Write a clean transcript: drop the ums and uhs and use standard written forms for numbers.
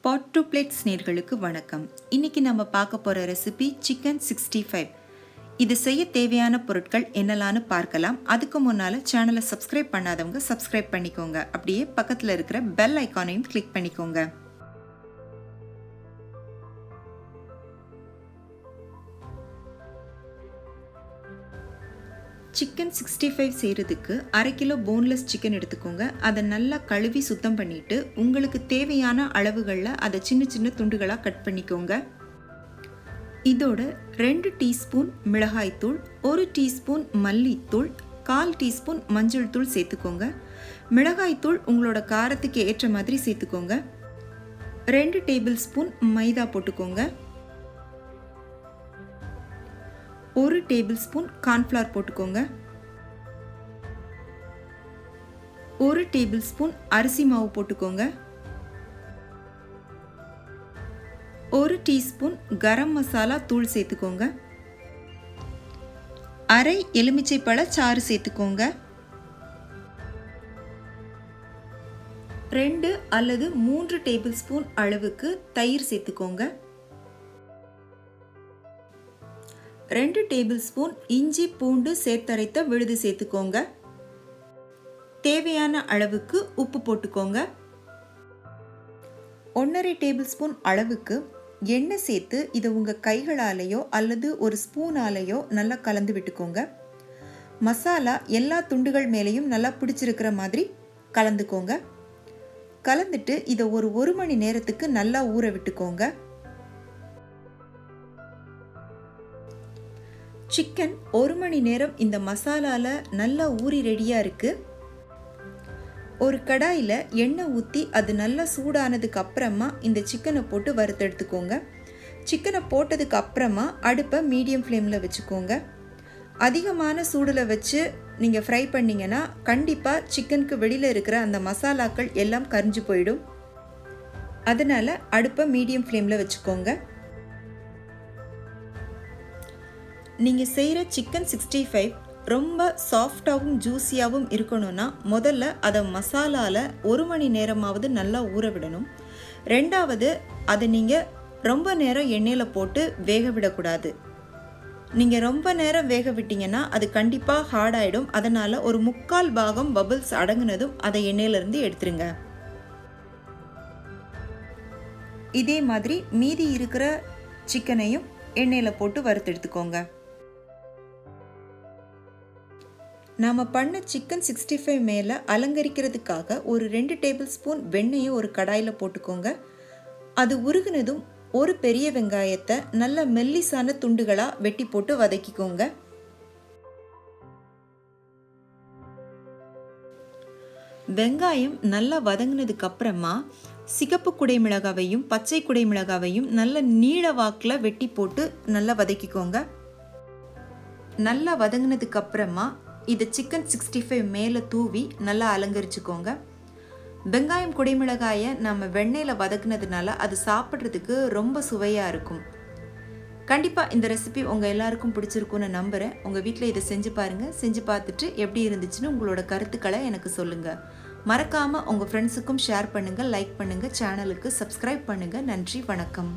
Pot to plates நேயர்களுக்கு வணக்கம். இன்னைக்கு நம்ம பார்க்க போற ரெசிபி சிக்கன் 65. இது செய்ய தேவையான பொருட்கள் என்னலான்னு பார்க்கலாம். அதுக்கு முன்னால சேனலை சப்ஸ்கிரைப் பண்ணாதவங்க சப்ஸ்கிரைப் பண்ணிக்கோங்க. அப்படியே பக்கத்தில் இருக்கிற பெல் ஐக்கானையும் கிளிக் பண்ணிக்கோங்க. சிக்கன் 65 செய்கிறதுக்கு 1/2 கிலோ போன்லெஸ் சிக்கன் எடுத்துக்கோங்க. அதை நல்லா கழுவி சுத்தம் பண்ணிவிட்டு உங்களுக்கு தேவையான அளவுகளில் அதை சின்ன சின்ன துண்டுகளாக கட் பண்ணிக்கோங்க. இதோட 2 டீஸ்பூன் மிளகாய்த்தூள், 1 டீஸ்பூன் மல்லித்தூள், 1/4 டீஸ்பூன் மஞ்சள் தூள் சேர்த்துக்கோங்க. மிளகாய்த்தூள் உங்களோட காரத்துக்கு ஏற்ற மாதிரி சேர்த்துக்கோங்க. 2 டேபிள் ஸ்பூன் மைதா போட்டுக்கோங்க. 1 டேபிள் ஸ்பூன் கார்ன்ஃப்ளவர் போட்டுக்கோங்க. 1 டேபிள் ஸ்பூன் அரிசி மாவு போட்டுக்கோங்க. 1 டீஸ்பூன் கரம் மசாலா தூள் சேர்த்துக்கோங்க. அரை எலுமிச்சை பழ சாறு சேர்த்துக்கோங்க. 2 அல்லது 3 டேபிள் ஸ்பூன் அளவுக்கு தயிர் சேர்த்துக்கோங்க. 2 டேபிள் ஸ்பூன் இஞ்சி பூண்டு சேர்த்தரைத்த விழுது சேர்த்துக்கோங்க. தேவையான அளவுக்கு உப்பு போட்டுக்கோங்க. 1/2 டேபிள் ஸ்பூன் அளவுக்கு எண்ணெய் சேர்த்து இதை உங்கள் கைகளாலேயோ அல்லது ஒரு ஸ்பூனாலேயோ நல்லா கலந்து விட்டுக்கோங்க. மசாலா எல்லா துண்டுகள் மேலேயும் நல்லா பிடிச்சிருக்கிற மாதிரி கலந்துக்கோங்க. கலந்துட்டு இதை ஒரு 1 மணி நேரத்துக்கு நல்லா ஊற விட்டுக்கோங்க. சிக்கன் 1 மணி நேரம் இந்த மசாலாவில் நல்லா ஊறி ரெடியாக இருக்குது. ஒரு கடாயில் எண்ணெய் ஊற்றி அது நல்லா சூடானதுக்கு அப்புறமா இந்த சிக்கனை போட்டு வறுத்தெடுத்துக்கோங்க. சிக்கனை போட்டதுக்கு அப்புறமா அடுப்பை மீடியம் ஃப்ளேமில் வச்சுக்கோங்க. அதிகமான சூடில் வச்சு நீங்கள் ஃப்ரை பண்ணிங்கன்னா கண்டிப்பாக சிக்கனுக்கு வெளியில் இருக்கிற அந்த மசாலாக்கள் எல்லாம் கரிஞ்சு போயிடும். அதனால் அடுப்பை மீடியம் ஃப்ளேமில் வச்சுக்கோங்க. நீங்கள் செய்கிற சிக்கன் 65 ரொம்ப சாஃப்டாகவும் ஜூஸியாகவும் இருக்கணும்னா முதல்ல அதை மசாலாவில் 1 மணி நேரமாவது நல்லா ஊற விடணும். ரெண்டாவது அதை நீங்கள் ரொம்ப நேரம் எண்ணெயில் போட்டு வேக விடக்கூடாது. நீங்கள் ரொம்ப நேரம் வேக விட்டீங்கன்னா அது கண்டிப்பாக ஹார்டாயிடும். அதனால் ஒரு 3/4 பாகம் பபிள்ஸ் அடங்குனதும் அதை எண்ணெயிலேருந்து எடுத்துருங்க. இதே மாதிரி மீதி இருக்கிற சிக்கனையும் எண்ணெயில் போட்டு வறுத்தெடுத்துக்கோங்க. நாம் பண்ண சிக்கன் 65 மேலே அலங்கரிக்கிறதுக்காக ஒரு 2 டேபிள் ஸ்பூன் வெண்ணெயை ஒரு கடாயில் போட்டுக்கோங்க. அது உருகுனதும் ஒரு பெரிய வெங்காயத்தை நல்ல மெல்லிசான துண்டுகளாக வெட்டி போட்டு வதக்கிக்கோங்க. வெங்காயம் நல்லா வதங்கினதுக்கு அப்புறமா சிகப்பு குடை மிளகாவையும் பச்சை குடை மிளகாவையும் நல்ல நீள வாக்கில் வெட்டி போட்டு நல்லா வதக்கிக்கோங்க. நல்லா வதங்கினதுக்கு அப்புறமா இதை சிக்கன் 65 மேலே தூவி நல்லா அலங்கரிச்சுக்கோங்க. வெங்காயம் குடைமிளகாயை நம்ம வெண்ணெயில் வதக்குனதுனால அது சாப்பிட்றதுக்கு ரொம்ப சுவையாக இருக்கும். கண்டிப்பாக இந்த ரெசிபி உங்கள் எல்லாருக்கும் பிடிச்சிருக்குன்னு நம்புகிறேன். உங்கள் வீட்டில் இதை செஞ்சு பாருங்கள். செஞ்சு பார்த்துட்டு எப்படி இருந்துச்சுன்னு உங்களோட கருத்துக்களை எனக்கு சொல்லுங்கள். மறக்காமல் உங்கள் ஃப்ரெண்ட்ஸுக்கும் ஷேர் பண்ணுங்கள், லைக் பண்ணுங்கள், சேனலுக்கு சப்ஸ்கிரைப் பண்ணுங்கள். நன்றி, வணக்கம்.